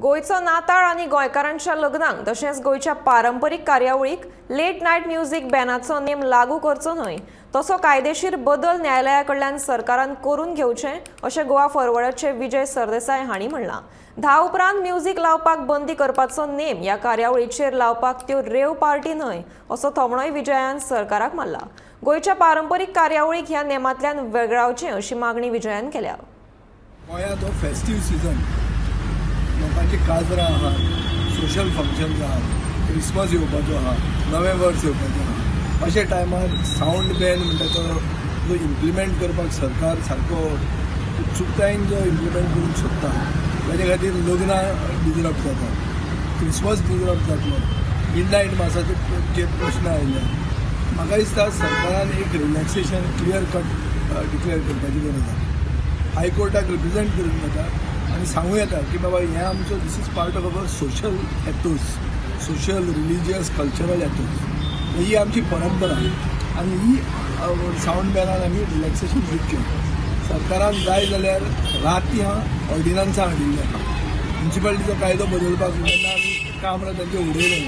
गोयचो नाताळ आनी गोंयकारांच्या लग्नाक तशेंच गोंयच्या पारंपरीक कार्यावळीक लेट नायट म्युझिक बॅनाचो नेम लागू करचो न्हय तसो कायदेशीर बदल न्यायालया कडल्यान सरकारान करून घेवचें अशें गोवा फॉरवर्डाचे विजय सरदेसाय हांणी म्हणलां। 10 उपरांत म्युझिक लावपाक बंदी करपाचो नेम ह्या कार्यावळीचेर लावपाक त्यो रेव पार्टी न्हय असो थोमणोय विजयान सरकाराक मारला। गोंयच्या पारंपरीक कार्यावळीक ह्या नेमांतल्यान वेगळावचें अशी मागणी विजयान केल्या। गोंयांत हो फेस्टीव सिजन लोकांची काजरां आहात, सोशल फंक्शन्स आहात, क्रिसमस येवपाचो आहा, नवें वर्स येवपाचें आहा, अशा टायमार सावंड बॅन म्हणटा तो इम्प्लिमेंट करपाक सरकार सारको उत्सुकतायेन जो इम्प्लिमेंट करूंक सोदता ताचे खातीर लग्नां डिजरप्ट जाता, क्रिसमस डिजरप्ट जातलो, मिडनायट मासाचे प्रश्न आयले। म्हाका दिसता सरकारान एक रिलॅक्सेशन क्लियर कट डिक्लेअर करपाची गरज आसा। हायकोर्टाक रिप्रेझेंट करून जाता आनी सांगूं येता की बाबा हें आमचो this is part of our social ethos, social religious cultural ethos, ही आमची परंपरा आनी ही सावंड बॅनान आमी रिलॅक्सेशन दिवचें। सरकारान जाय जाल्यार राती ऑर्डिनन्सां हाडिल्ले आहा। म्युन्सिपालिटीचो कायदो बदलपाक जेन्ना आमी काम तांचे उडयलें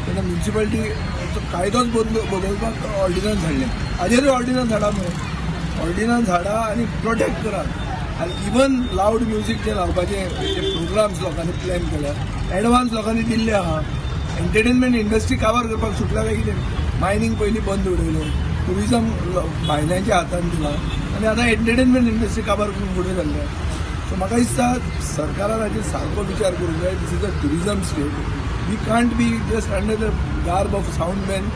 तेन्ना म्युन्सिपालिटीचो कायदोच बदलपाक ऑर्डिनन्स हाडले। हाजेरूय ऑर्डिनन्स हाडा मरे, ऑर्डिनन्स हाडा आनी प्रोटेक्ट करात। आनी इवन लावड म्युजीक जे लावपाचे जे प्रोग्राम्स लोकांनी प्लॅन केल्यात, एडवान्स लोकांनी दिल्ले आहा। एंटरटेनमेंट इंडस्ट्री काबार करपाक सुटल्या काय कितें? मायनींग पयलीं बंद उडयलें, टुरिजम भायल्यांच्या हातान दिला आनी आतां एंटरटेनमेंट इंडस्ट्री काबार करून फुडें जाल्ल्या। सो म्हाका दिसता सरकारान हाचेर सारको विचार करूंक जाय। This is a tourism state, we can't be just under the garb of sound ban